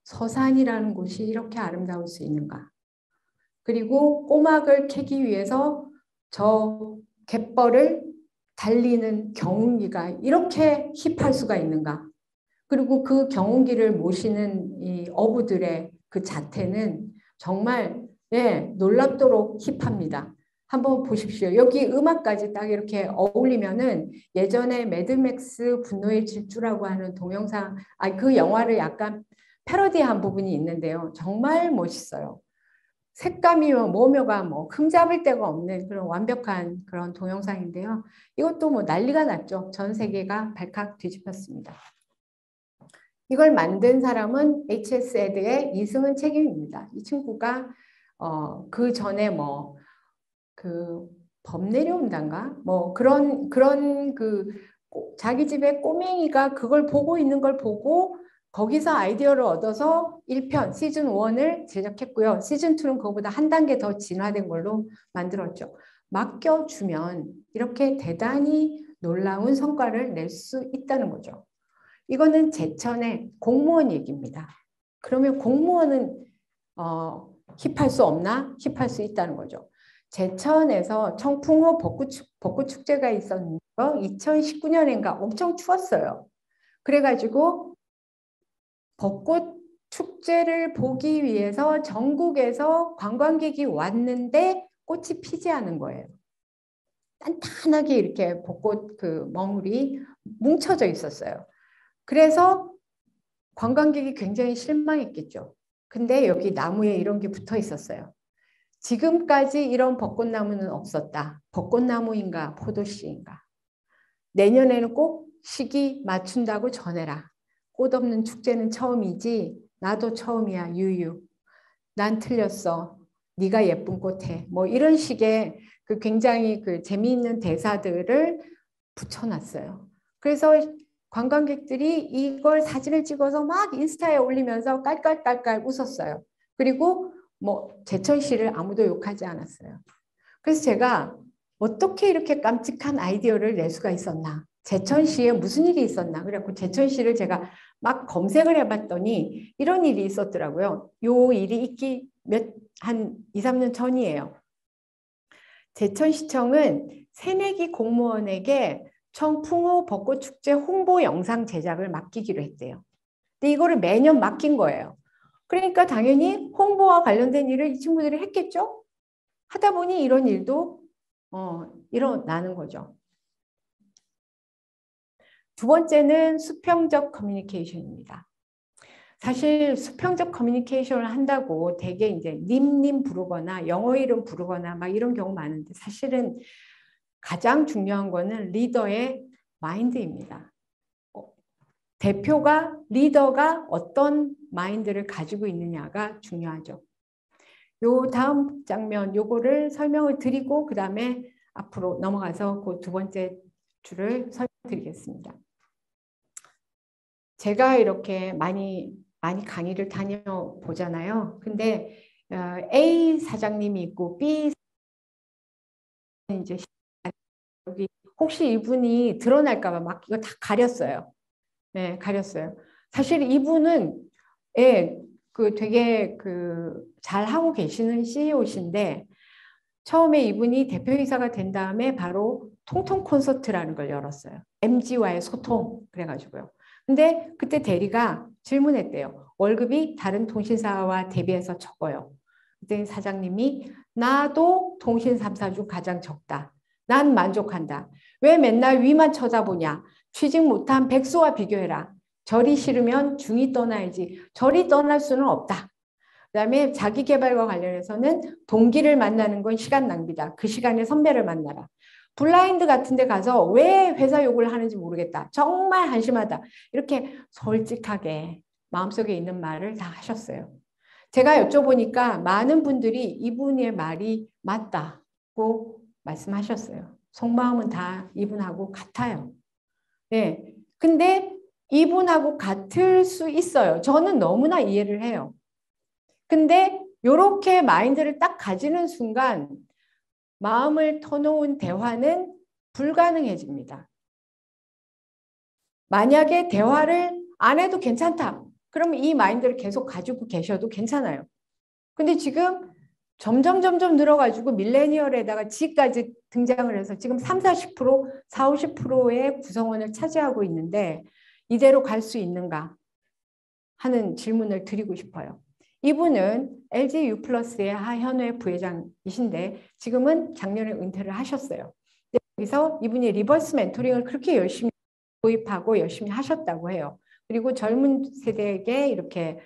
A: 서산이라는 곳이 이렇게 아름다울 수 있는가? 그리고 꼬막을 캐기 위해서 저 갯벌을 달리는 경운기가 이렇게 힙할 수가 있는가? 그리고 그 경운기를 모시는 이 어부들의 그 자태는 정말 놀랍도록 힙합니다. 한번 보십시오. 여기 음악까지 딱 이렇게 어울리면은 예전에 매드맥스 분노의 질주라고 하는 동영상, 그 영화를 약간 패러디한 부분이 있는데요. 정말 멋있어요. 색감이며 뭐며가 뭐 흠잡을 데가 없는 그런 완벽한 그런 동영상인데요. 이것도 뭐 난리가 났죠. 전 세계가 발칵 뒤집혔습니다. 이걸 만든 사람은 HS 에드의 이승은 책임입니다. 이 친구가 그 전에 뭐 그 범 내려온단가 뭐 그런 그 자기 집에 꼬맹이가 그걸 보고 있는 걸 보고 거기서 아이디어를 얻어서 1편 시즌 1을 제작했고요. 시즌 2는 그거보다 한 단계 더 진화된 걸로 만들었죠. 맡겨주면 이렇게 대단히 놀라운 성과를 낼 수 있다는 거죠. 이거는 제천의 공무원 얘기입니다. 그러면 공무원은 힙할 수 없나? 힙할 수 있다는 거죠. 제천에서 청풍호 벚꽃 축제가 있었는데 2019년인가 엄청 추웠어요. 그래가지고 벚꽃 축제를 보기 위해서 전국에서 관광객이 왔는데 꽃이 피지 않은 거예요. 단단하게 이렇게 벚꽃 그 멍울이 뭉쳐져 있었어요. 그래서 관광객이 굉장히 실망했겠죠. 근데 여기 나무에 이런 게 붙어 있었어요. 지금까지 이런 벚꽃나무는 없었다. 벚꽃나무인가 포도씨인가. 내년에는 꼭 시기 맞춘다고 전해라. 꽃 없는 축제는 처음이지. 나도 처음이야. 유유. 난 틀렸어. 네가 예쁜 꽃해. 뭐 이런 식의 그 굉장히 그 재미있는 대사들을 붙여놨어요. 그래서 관광객들이 이걸 사진을 찍어서 막 인스타에 올리면서 깔깔깔깔 웃었어요. 그리고 뭐 제천시를 아무도 욕하지 않았어요. 그래서 제가 어떻게 이렇게 깜찍한 아이디어를 낼 수가 있었나? 제천시에 무슨 일이 있었나? 그래갖고 제천시를 제가 막 검색을 해봤더니 이런 일이 있었더라고요. 요 일이 있기 한 2, 3년 전이에요. 제천시청은 새내기 공무원에게 청풍호 벚꽃축제 홍보 영상 제작을 맡기기로 했대요. 근데 이거를 매년 맡긴 거예요. 그러니까 당연히 홍보와 관련된 일을 이 친구들이 했겠죠? 하다 보니 이런 일도 일어나는 거죠. 두 번째는 수평적 커뮤니케이션입니다. 사실 수평적 커뮤니케이션을 한다고 되게 이제 님 부르거나 영어 이름 부르거나 막 이런 경우 많은데 사실은 가장 중요한 거는 리더의 마인드입니다. 대표가 리더가 어떤 마인드를 가지고 있느냐가 중요하죠. 요 다음 장면 요거를 설명을 드리고 그 다음에 앞으로 넘어가서 그 두 번째 줄을 설명드리겠습니다. 제가 이렇게 많이 강의를 다녀보잖아요. 근데 A 사장님이 있고 B 이제 여기 혹시 이분이 드러날까 봐 막 이거 다 가렸어요. 네, 가렸어요. 사실 이분은 예, 그 되게 그 잘하고 계시는 CEO신데 처음에 이분이 대표이사가 된 다음에 바로 통통 콘서트라는 걸 열었어요. MG와의 소통 그래가지고요. 근데 그때 대리가 질문했대요. 월급이 다른 통신사와 대비해서 적어요. 그때 사장님이 나도 통신 3사 중 가장 적다. 난 만족한다. 왜 맨날 위만 쳐다보냐. 취직 못한 백수와 비교해라. 절이 싫으면 중이 떠나야지. 절이 떠날 수는 없다. 그다음에 자기 개발과 관련해서는 동기를 만나는 건 시간 낭비다. 그 시간에 선배를 만나라. 블라인드 같은 데 가서 왜 회사 욕을 하는지 모르겠다. 정말 한심하다. 이렇게 솔직하게 마음속에 있는 말을 다 하셨어요. 제가 여쭤보니까 많은 분들이 이분의 말이 맞다고 말씀하셨어요. 속마음은 다 이분하고 같아요. 네. 근데 이분하고 같을 수 있어요. 저는 너무나 이해를 해요. 근데 이렇게 마인드를 딱 가지는 순간 마음을 터놓은 대화는 불가능해집니다. 만약에 대화를 안 해도 괜찮다. 그러면 이 마인드를 계속 가지고 계셔도 괜찮아요. 근데 지금 점점 늘어가지고 밀레니얼에다가 G까지 등장을 해서 지금 30, 40%, 40, 50%의 구성원을 차지하고 있는데 이대로 갈 수 있는가 하는 질문을 드리고 싶어요. 이분은 LG U+의 하현회 부회장이신데 지금은 작년에 은퇴를 하셨어요. 여기서 이분이 리버스 멘토링을 그렇게 열심히 도입하고 열심히 하셨다고 해요. 그리고 젊은 세대에게 이렇게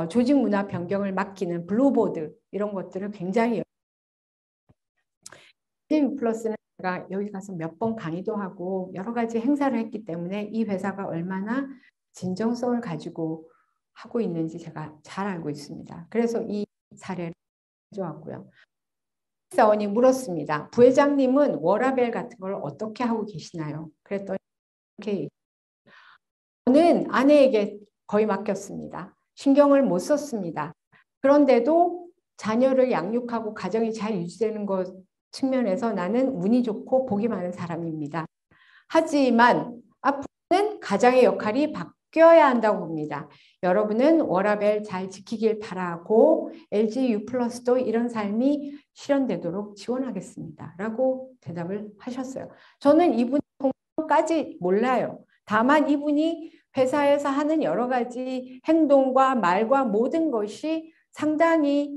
A: 조직 문화 변경을 맡기는 블루보드 이런 것들을 굉장히 LG U+는 제가 여기 가서 몇 번 강의도 하고 여러 가지 행사를 했기 때문에 이 회사가 얼마나 진정성을 가지고 하고 있는지 제가 잘 알고 있습니다. 그래서 이 사례를 가져왔고요. 사원이 물었습니다. 부회장님은 워라밸 같은 걸 어떻게 하고 계시나요? 그랬더니 이렇게 저는 아내에게 거의 맡겼습니다. 신경을 못 썼습니다. 그런데도 자녀를 양육하고 가정이 잘 유지되는 것 측면에서 나는 운이 좋고 복이 많은 사람입니다. 하지만 앞으로는 가장의 역할이 바뀌어야 한다고 봅니다. 여러분은 워라밸 잘 지키길 바라고 LG U+도 이런 삶이 실현되도록 지원하겠습니다. 라고 대답을 하셨어요. 저는 이분 까지 몰라요. 다만 이분이 회사에서 하는 여러 가지 행동과 말과 모든 것이 상당히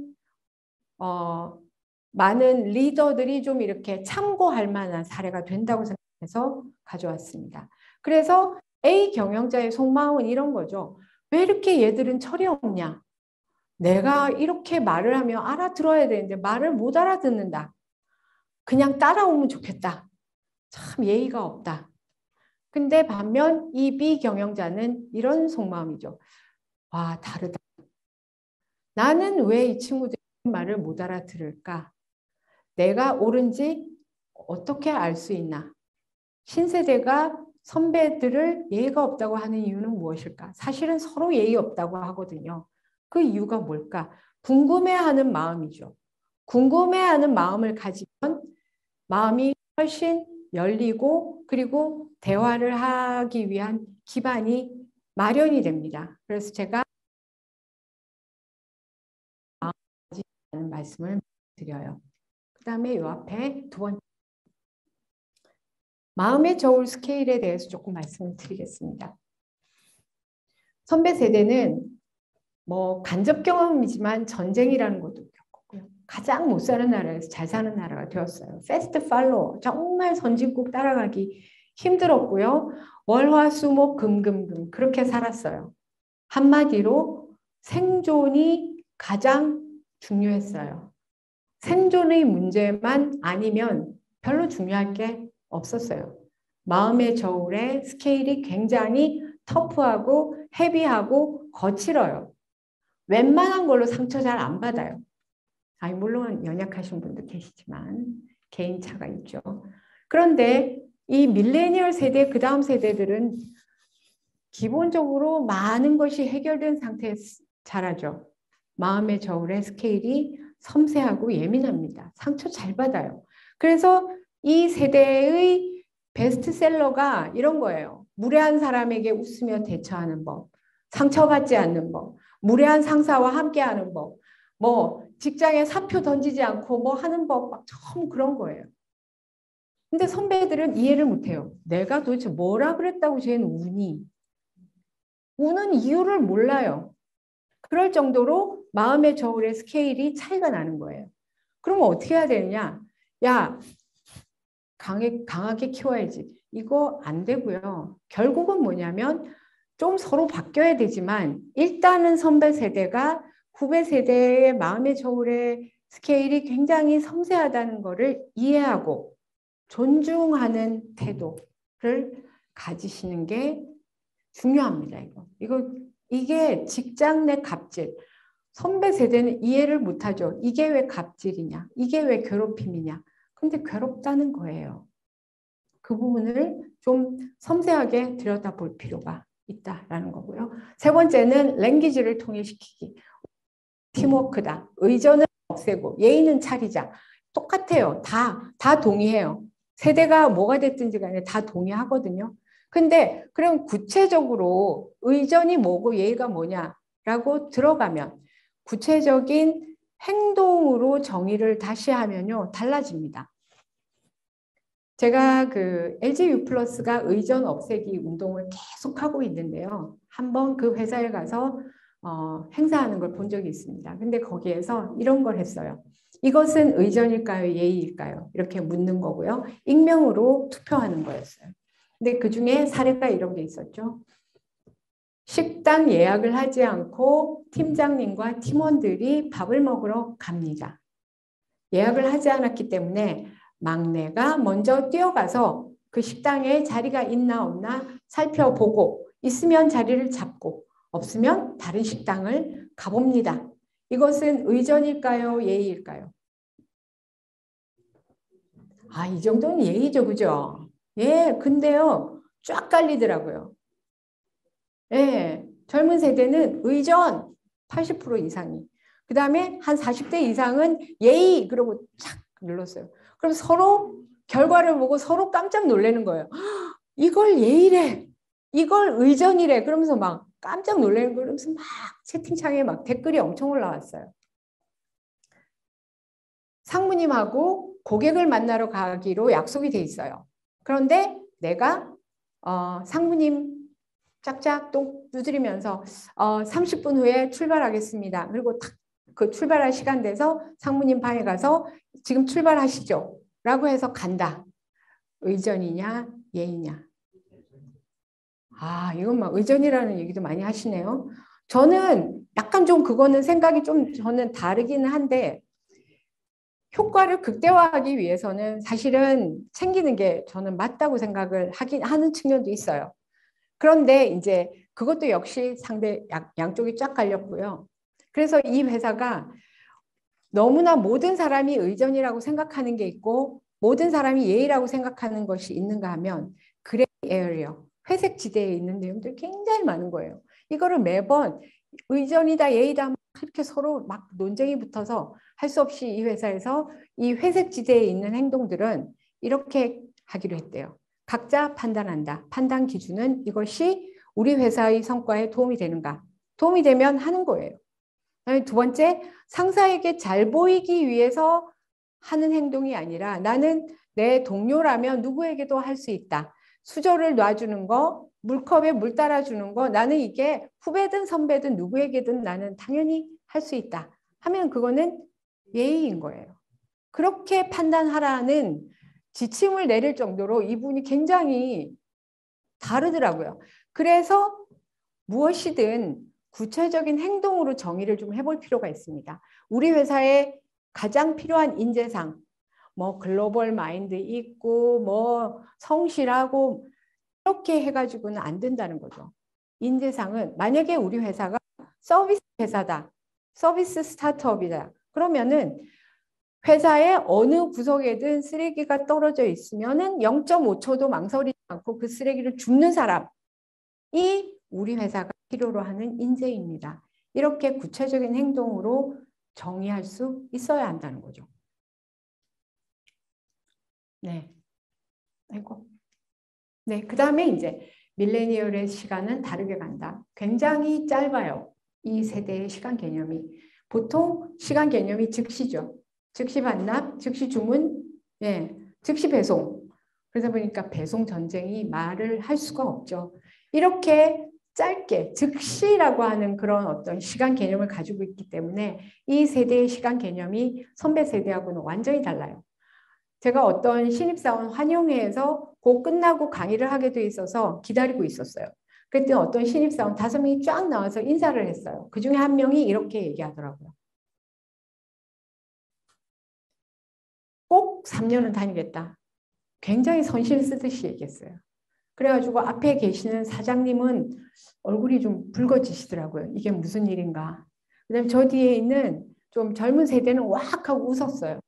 A: 많은 리더들이 좀 이렇게 참고할 만한 사례가 된다고 생각해서 가져왔습니다. 그래서 A 경영자의 속마음은 이런 거죠. 왜 이렇게 얘들은 철이 없냐? 내가 이렇게 말을 하면 알아들어야 되는데 말을 못 알아듣는다. 그냥 따라오면 좋겠다. 참 예의가 없다. 근데 반면 이 B 경영자는 이런 속마음이죠. 와, 다르다. 나는 왜 이 친구들이 말을 못 알아들을까? 내가 옳은지 어떻게 알 수 있나? 신세대가 선배들을 예의가 없다고 하는 이유는 무엇일까? 사실은 서로 예의 없다고 하거든요. 그 이유가 뭘까? 궁금해하는 마음이죠. 궁금해하는 마음을 가지면 마음이 훨씬 열리고 그리고 대화를 하기 위한 기반이 마련이 됩니다. 그래서 제가 말씀을 드려요. 그 다음에 이 앞에 두 번째 마음의 저울 스케일에 대해서 조금 말씀을 드리겠습니다. 선배 세대는 뭐 간접 경험이지만 전쟁이라는 것도 겪었고요. 가장 못 사는 나라에서 잘 사는 나라가 되었어요. 패스트 팔로워 정말 선진국 따라가기 힘들었고요. 월화수목 금금금 그렇게 살았어요. 한마디로 생존이 가장 중요했어요. 생존의 문제만 아니면 별로 중요할 게 없었어요. 마음의 저울의 스케일이 굉장히 터프하고 헤비하고 거칠어요. 웬만한 걸로 상처 잘 안 받아요. 아니, 물론 연약하신 분도 계시지만 개인차가 있죠. 그런데 이 밀레니얼 세대, 그 다음 세대들은 기본적으로 많은 것이 해결된 상태에서 자라죠. 마음의 저울의 스케일이 섬세하고 예민합니다. 상처 잘 받아요. 그래서 이 세대의 베스트셀러가 이런 거예요. 무례한 사람에게 웃으며 대처하는 법, 상처받지 않는 법, 무례한 상사와 함께하는 법, 뭐 직장에 사표 던지지 않고 뭐 하는 법, 막 처음 그런 거예요. 근데 선배들은 이해를 못해요. 내가 도대체 뭐라 그랬다고 쟤는 우니? 우는 이유를 몰라요. 그럴 정도로 마음의 저울의 스케일이 차이가 나는 거예요. 그러면 어떻게 해야 되느냐? 야, 강하게 키워야지. 이거 안 되고요. 결국은 뭐냐면 좀 서로 바뀌어야 되지만 일단은 선배 세대가 후배 세대의 마음의 저울의 스케일이 굉장히 섬세하다는 것을 이해하고 존중하는 태도를 가지시는 게 중요합니다. 이게 직장 내 갑질. 선배 세대는 이해를 못하죠. 이게 왜 갑질이냐? 이게 왜 괴롭힘이냐? 근데 괴롭다는 거예요. 그 부분을 좀 섬세하게 들여다볼 필요가 있다라는 거고요. 세 번째는 랭귀지를 통일시키기. 팀워크다. 의존을 없애고 예의는 차리자. 똑같아요. 다 동의해요. 세대가 뭐가 됐든지 간에 다 동의하거든요. 근데 그럼 구체적으로 의존이 뭐고 예의가 뭐냐라고 들어가면 구체적인 행동으로 정의를 다시 하면요. 달라집니다. 제가 그 LG U+가 의전 없애기 운동을 계속하고 있는데요. 한번 그 회사에 가서 행사하는 걸 본 적이 있습니다. 근데 거기에서 이런 걸 했어요. 이것은 의전일까요? 예의일까요? 이렇게 묻는 거고요. 익명으로 투표하는 거였어요. 근데 그중에 사례가 이런 게 있었죠. 식당 예약을 하지 않고 팀장님과 팀원들이 밥을 먹으러 갑니다. 예약을 하지 않았기 때문에 막내가 먼저 뛰어가서 그 식당에 자리가 있나 없나 살펴보고 있으면 자리를 잡고 없으면 다른 식당을 가봅니다. 이것은 의전일까요? 예의일까요? 이 정도는 예의죠. 그죠? 예, 근데요. 쫙 깔리더라고요. 예, 젊은 세대는 의전 80% 이상이. 그 다음에 한 40대 이상은 예의 그러고 착 눌렀어요. 그럼 서로 결과를 보고 서로 깜짝 놀라는 거예요. 이걸 예의래. 이걸 의전이래. 그러면서 막 깜짝 놀라는 거예요. 그러면서 막 채팅창에 막 댓글이 엄청 올라왔어요. 상무님하고 고객을 만나러 가기로 약속이 돼 있어요. 그런데 내가 상무님 짝짝 또 두드리면서 30분 후에 출발하겠습니다. 그리고 딱 그 출발할 시간 돼서 상무님 방에 가서 지금 출발하시죠. 라고 해서 간다. 의전이냐 예의냐. 이건 막 의전이라는 얘기도 많이 하시네요. 저는 약간 좀 그거는 생각이 좀 저는 다르기는 한데 효과를 극대화하기 위해서는 사실은 챙기는 게 저는 맞다고 생각을 하는 측면도 있어요. 그런데 이제 그것도 역시 상대 양쪽이 쫙 갈렸고요. 그래서 이 회사가 너무나 모든 사람이 의전이라고 생각하는 게 있고 모든 사람이 예의라고 생각하는 것이 있는가 하면 그레이 에어리어, 회색 지대에 있는 내용들이 굉장히 많은 거예요. 이거를 매번 의전이다 예의다 이렇게 서로 막 논쟁이 붙어서 할 수 없이 이 회사에서 이 회색 지대에 있는 행동들은 이렇게 하기로 했대요. 각자 판단한다. 판단 기준은 이것이 우리 회사의 성과에 도움이 되는가? 도움이 되면 하는 거예요. 두 번째, 상사에게 잘 보이기 위해서 하는 행동이 아니라 나는 내 동료라면 누구에게도 할 수 있다. 수저를 놔주는 거, 물컵에 물 따라주는 거, 나는 이게 후배든 선배든 누구에게든 나는 당연히 할 수 있다. 하면 그거는 예의인 거예요. 그렇게 판단하라는 지침을 내릴 정도로 이분이 굉장히 다르더라고요. 그래서 무엇이든 구체적인 행동으로 정의를 좀 해볼 필요가 있습니다. 우리 회사에 가장 필요한 인재상, 뭐 글로벌 마인드 있고 뭐 성실하고 이렇게 해가지고는 안 된다는 거죠. 인재상은 만약에 우리 회사가 서비스 회사다, 서비스 스타트업이다. 그러면은 회사의 어느 구석에든 쓰레기가 떨어져 있으면은 0.5초도 망설이지 않고 그 쓰레기를 줍는 사람이 우리 회사가 필요로 하는 인재입니다. 이렇게 구체적인 행동으로 정의할 수 있어야 한다는 거죠. 네. 아이고. 네. 그 다음에 이제 밀레니얼의 시간은 다르게 간다. 굉장히 짧아요. 이 세대의 시간 개념이. 보통 시간 개념이 즉시죠. 즉시 반납, 즉시 주문, 예, 즉시 배송. 그러다 보니까 배송 전쟁이 말을 할 수가 없죠. 이렇게 짧게 즉시라고 하는 그런 어떤 시간 개념을 가지고 있기 때문에 이 세대의 시간 개념이 선배 세대하고는 완전히 달라요. 제가 어떤 신입사원 환영회에서 곧 끝나고 강의를 하게 돼 있어서 기다리고 있었어요. 그랬더니 어떤 신입사원 5명이 쫙 나와서 인사를 했어요. 그중에 한 명이 이렇게 얘기하더라고요. 꼭 3년은 다니겠다. 굉장히 선실 쓰듯이 얘기했어요. 그래가지고 앞에 계시는 사장님은 얼굴이 좀 붉어지시더라고요. 이게 무슨 일인가. 그다음에 저 뒤에 있는 좀 젊은 세대는 왁 하고 웃었어요.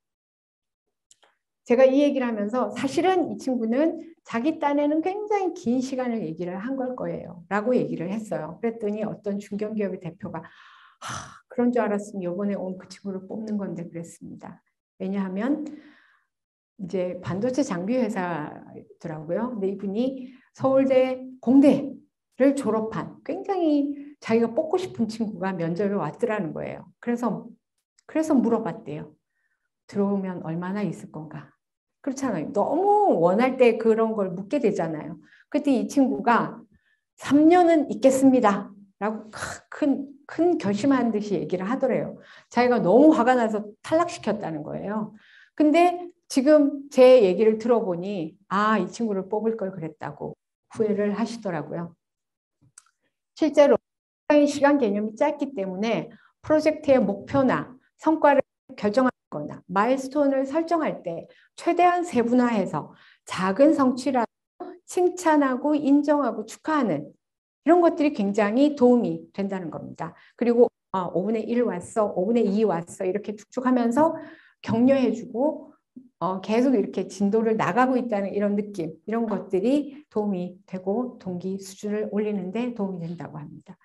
A: 제가 이 얘기를 하면서 사실은 이 친구는 자기 딴에는 굉장히 긴 시간을 얘기를 한 걸 거예요. 라고 얘기를 했어요. 그랬더니 어떤 중견기업의 대표가 그런 줄 알았으면 이번에 온 그 친구를 뽑는 건데 그랬습니다. 왜냐하면 이제 반도체 장비 회사더라고요. 근데 이분이 서울대 공대를 졸업한 굉장히 자기가 뽑고 싶은 친구가 면접에 왔더라는 거예요. 그래서 물어봤대요. 들어오면 얼마나 있을 건가? 그렇잖아요. 너무 원할 때 그런 걸 묻게 되잖아요. 그때 이 친구가 3년은 있겠습니다. 라고 큰 결심한 듯이 얘기를 하더래요. 자기가 너무 화가 나서 탈락시켰다는 거예요. 근데 지금 제 얘기를 들어보니 이 친구를 뽑을 걸 그랬다고 후회를 하시더라고요. 실제로 시간 개념이 짧기 때문에 프로젝트의 목표나 성과를 결정하거나 마일스톤을 설정할 때 최대한 세분화해서 작은 성취라도 칭찬하고 인정하고 축하하는 이런 것들이 굉장히 도움이 된다는 겁니다. 그리고 5분의 1 왔어, 5분의 2 왔어 이렇게 축축하면서 격려해주고 계속 이렇게 진도를 나가고 있다는 이런 느낌, 이런 것들이 도움이 되고 동기 수준을 올리는데 도움이 된다고 합니다.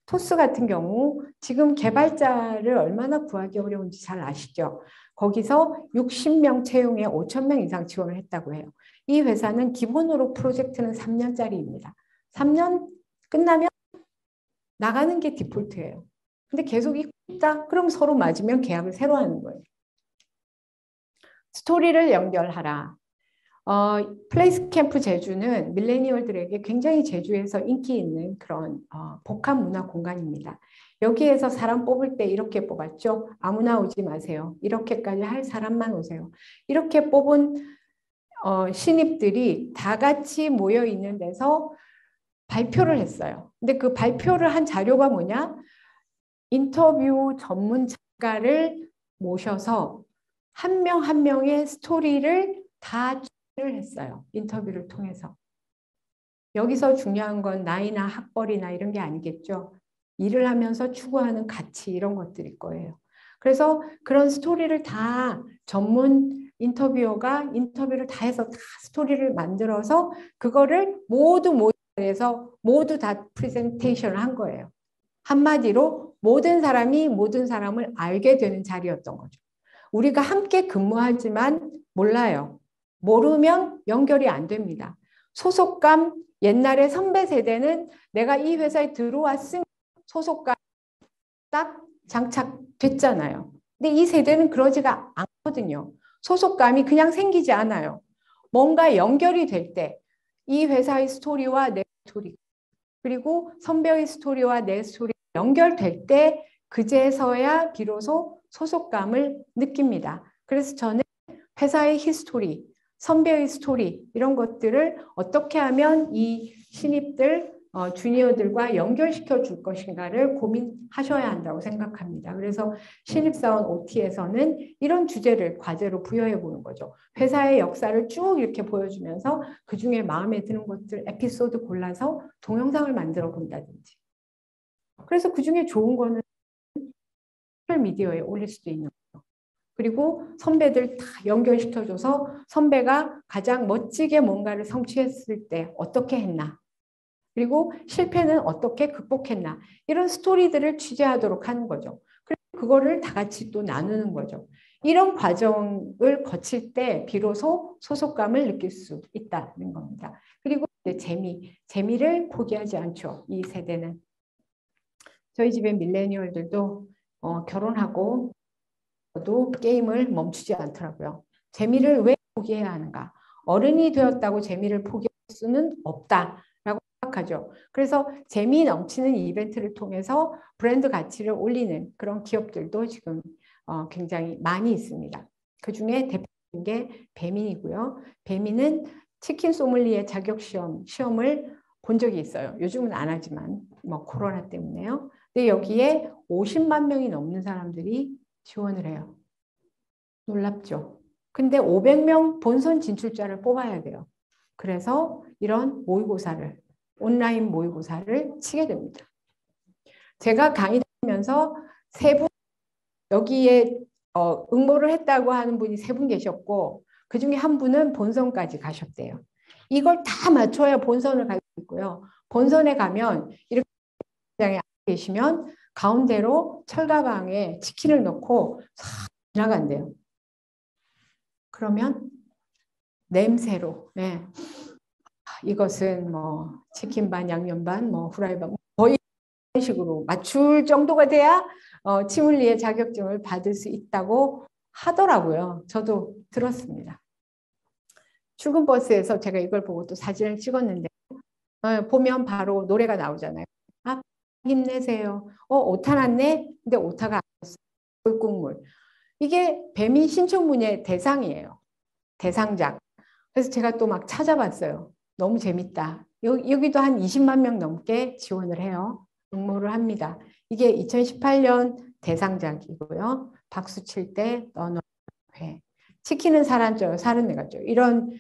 A: 토스 같은 경우 지금 개발자를 얼마나 구하기 어려운지 잘 아시죠? 거기서 60명 채용에 5,000명 이상 지원을 했다고 해요. 이 회사는 기본으로 프로젝트는 3년짜리입니다. 3년 끝나면 나가는 게 디폴트예요. 근데 계속 있다? 그럼 서로 맞으면 계약을 새로 하는 거예요. 스토리를 연결하라. 플레이스 캠프 제주는 밀레니얼들에게 굉장히 제주에서 인기 있는 그런 복합 문화 공간입니다. 여기에서 사람 뽑을 때 이렇게 뽑았죠. 아무나 오지 마세요. 이렇게까지 할 사람만 오세요. 이렇게 뽑은 신입들이 다 같이 모여 있는 데서 발표를 했어요. 근데 그 발표를 한 자료가 뭐냐? 인터뷰 전문 작가를 모셔서 한 명 한 명의 스토리를 다 했어요. 인터뷰를 통해서. 여기서 중요한 건 나이나 학벌이나 이런 게 아니겠죠. 일을 하면서 추구하는 가치 이런 것들일 거예요. 그래서 그런 스토리를 다 전문 인터뷰어가 인터뷰를 다 해서 다 스토리를 만들어서 그거를 모두 해서 모두 다 프레젠테이션을 한 거예요. 한마디로 모든 사람이 모든 사람을 알게 되는 자리였던 거죠. 우리가 함께 근무하지만 몰라요. 모르면 연결이 안 됩니다. 소속감, 옛날에 선배 세대는 내가 이 회사에 들어왔으면 소속감 딱 장착됐잖아요. 근데 이 세대는 그러지가 않거든요. 소속감이 그냥 생기지 않아요. 뭔가 연결이 될 때 이 회사의 스토리와 내 스토리 그리고 선배의 스토리와 내 스토리 연결될 때 그제서야 비로소 소속감을 느낍니다. 그래서 저는 회사의 히스토리, 선배의 스토리 이런 것들을 어떻게 하면 이 신입들, 주니어들과 연결시켜 줄 것인가를 고민하셔야 한다고 생각합니다. 그래서 신입사원 OT에서는 이런 주제를 과제로 부여해 보는 거죠. 회사의 역사를 쭉 이렇게 보여주면서 그중에 마음에 드는 것들 에피소드 골라서 동영상을 만들어 본다든지. 그래서 그중에 좋은 거는 소셜미디어에 올릴 수도 있는 거죠. 그리고 선배들 다 연결시켜줘서 선배가 가장 멋지게 뭔가를 성취했을 때 어떻게 했나 그리고 실패는 어떻게 극복했나. 이런 스토리들을 취재하도록 하는 거죠. 그리고 그거를 다 같이 또 나누는 거죠. 이런 과정을 거칠 때 비로소 소속감을 느낄 수 있다는 겁니다. 그리고 이제 재미를 포기하지 않죠. 이 세대는. 저희 집의 밀레니얼들도 결혼하고 도 게임을 멈추지 않더라고요. 재미를 왜 포기해야 하는가? 어른이 되었다고 재미를 포기할 수는 없다라고 생각하죠. 그래서 재미 넘치는 이벤트를 통해서 브랜드 가치를 올리는 그런 기업들도 지금 굉장히 많이 있습니다. 그중에 대표적인 게 배민이고요. 배민은 치킨 소믈리에 자격 시험을 본 적이 있어요. 요즘은 안 하지만 뭐 코로나 때문에요. 근데 여기에 50만 명이 넘는 사람들이 지원을 해요. 놀랍죠? 근데 500명 본선 진출자를 뽑아야 돼요. 그래서 이런 모의고사를, 온라인 모의고사를 치게 됩니다. 제가 강의 다니면서 세 분, 여기에 응모를 했다고 하는 분이 세 분 계셨고, 그 중에 한 분은 본선까지 가셨대요. 이걸 다 맞춰야 본선을 갈 수 있고요. 본선에 가면 이렇게 장에 계시면 가운데로 철가방에 치킨을 넣고 싹 지나간대요. 그러면 냄새로, 네. 이것은 뭐 치킨 반, 양념 반, 뭐 후라이 반, 거의 이런 식으로 맞출 정도가 돼야 치믈리에 자격증을 받을 수 있다고 하더라고요. 저도 들었습니다. 출근 버스에서 제가 이걸 보고 또 사진을 찍었는데 보면 바로 노래가 나오잖아요. 아, 힘내세요. 오타 났네? 근데 오타가 아니었어요. 꿀국물. 이게 배민 신청문예 대상이에요. 대상작. 그래서 제가 또 막 찾아봤어요. 너무 재밌다. 여기도 한 20만 명 넘게 지원을 해요. 응모를 합니다. 이게 2018년 대상작이고요. 박수 칠 때 너너 회. 치킨은 살았죠. 살은 내갔죠. 이런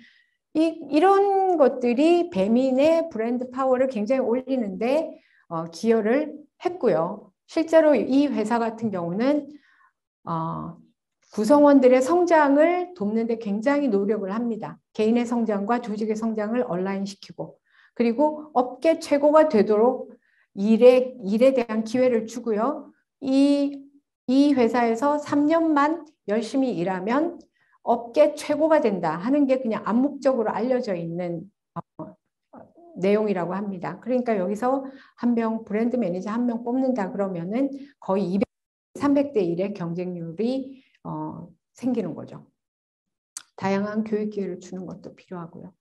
A: 것들이 배민의 브랜드 파워를 굉장히 올리는데 기여를 했고요. 실제로 이 회사 같은 경우는 구성원들의 성장을 돕는 데 굉장히 노력을 합니다. 개인의 성장과 조직의 성장을 온라인시키고 그리고 업계 최고가 되도록 일에 대한 기회를 주고요. 이 회사에서 3년만 열심히 일하면 업계 최고가 된다 하는 게 그냥 암묵적으로 알려져 있는 내용이라고 합니다. 그러니까 여기서 한 명 브랜드 매니저 한 명 뽑는다 그러면은 거의 200, 300대 1의 경쟁률이 생기는 거죠. 다양한 교육 기회를 주는 것도 필요하고요.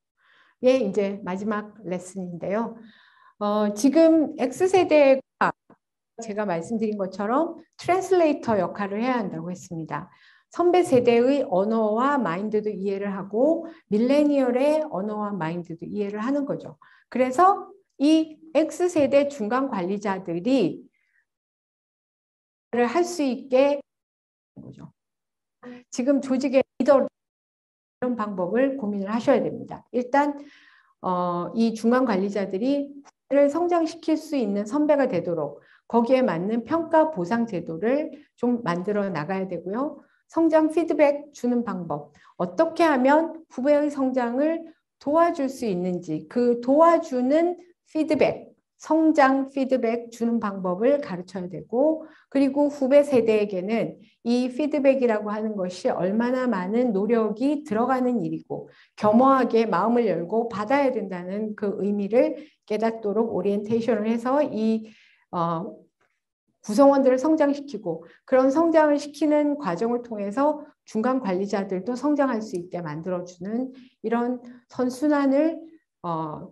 A: 예, 이제 마지막 레슨인데요. 지금 X세대가 제가 말씀드린 것처럼 트랜슬레이터 역할을 해야 한다고 했습니다. 선배 세대의 언어와 마인드도 이해를 하고 밀레니얼의 언어와 마인드도 이해를 하는 거죠. 그래서 이 X세대 중간 관리자들이 할 수 있게 거죠. 지금 조직의 리더 이런 방법을 고민을 하셔야 됩니다. 일단 이 중간 관리자들이 를 성장시킬 수 있는 선배가 되도록 거기에 맞는 평가 보상 제도를 좀 만들어 나가야 되고요. 성장 피드백 주는 방법, 어떻게 하면 후배의 성장을 도와줄 수 있는지 그 도와주는 피드백, 성장 피드백 주는 방법을 가르쳐야 되고 그리고 후배 세대에게는 이 피드백이라고 하는 것이 얼마나 많은 노력이 들어가는 일이고 겸허하게 마음을 열고 받아야 된다는 그 의미를 깨닫도록 오리엔테이션을 해서 이 구성원들을 성장시키고 그런 성장을 시키는 과정을 통해서 중간 관리자들도 성장할 수 있게 만들어주는 이런 선순환을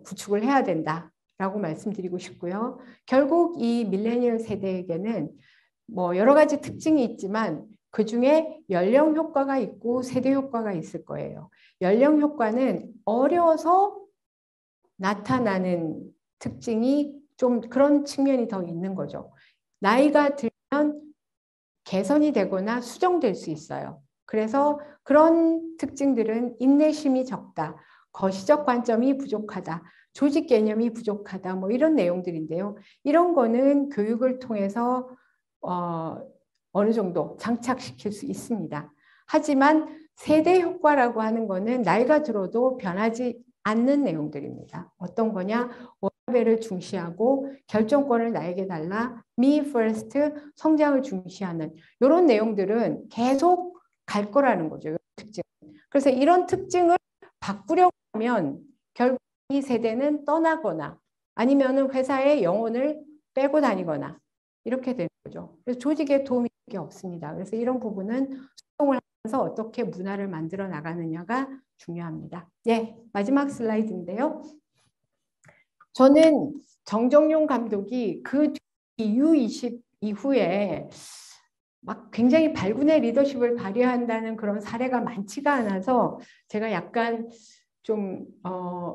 A: 구축을 해야 된다라고 말씀드리고 싶고요. 결국 이 밀레니얼 세대에게는 뭐 여러 가지 특징이 있지만 그중에 연령 효과가 있고 세대 효과가 있을 거예요. 연령 효과는 어려서 나타나는 특징이 좀 그런 측면이 더 있는 거죠. 나이가 들면 개선이 되거나 수정될 수 있어요. 그래서 그런 특징들은 인내심이 적다, 거시적 관점이 부족하다, 조직 개념이 부족하다, 뭐 이런 내용들인데요. 이런 거는 교육을 통해서 어느 정도 장착시킬 수 있습니다. 하지만 세대 효과라고 하는 거는 나이가 들어도 변하지 않는 내용들입니다. 어떤 거냐? 를 중시하고 결정권을 나에게 달라 me first 성장을 중시하는 이런 내용들은 계속 갈 거라는 거죠. 특징. 그래서 이런 특징을 바꾸려고 하면 결국 이 세대는 떠나거나 아니면은 회사의 영혼을 빼고 다니거나 이렇게 되는 거죠. 그래서 조직에 도움이 게 없습니다. 그래서 이런 부분은 소통을 하면서 어떻게 문화를 만들어 나가느냐가 중요합니다. 네, 마지막 슬라이드인데요. 저는 정정용 감독이 그 U20 이후에 막 굉장히 발군의 리더십을 발휘한다는 그런 사례가 많지가 않아서 제가 약간 좀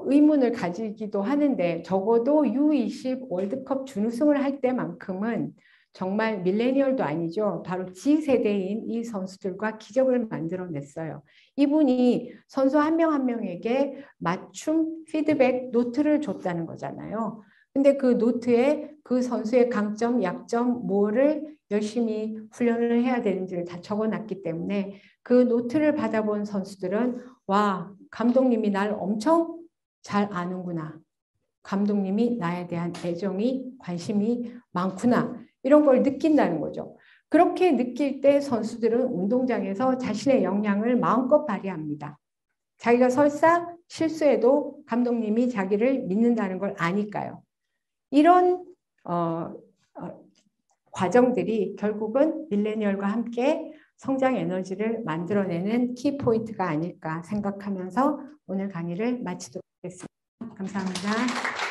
A: 의문을 가지기도 하는데 적어도 U20 월드컵 준우승을 할 때만큼은 정말 밀레니얼도 아니죠. 바로 G세대인 이 선수들과 기적을 만들어냈어요. 이분이 선수 한 명 한 명에게 맞춤 피드백 노트를 줬다는 거잖아요. 근데 그 노트에 그 선수의 강점, 약점, 뭐를 열심히 훈련을 해야 되는지를 다 적어놨기 때문에 그 노트를 받아본 선수들은 와, 감독님이 날 엄청 잘 아는구나. 감독님이 나에 대한 애정이, 관심이 많구나. 이런 걸 느낀다는 거죠. 그렇게 느낄 때 선수들은 운동장에서 자신의 역량을 마음껏 발휘합니다. 자기가 설사 실수해도 감독님이 자기를 믿는다는 걸 아니까요. 이런 과정들이 결국은 밀레니얼과 함께 성장 에너지를 만들어내는 키포인트가 아닐까 생각하면서 오늘 강의를 마치도록 하겠습니다. 감사합니다.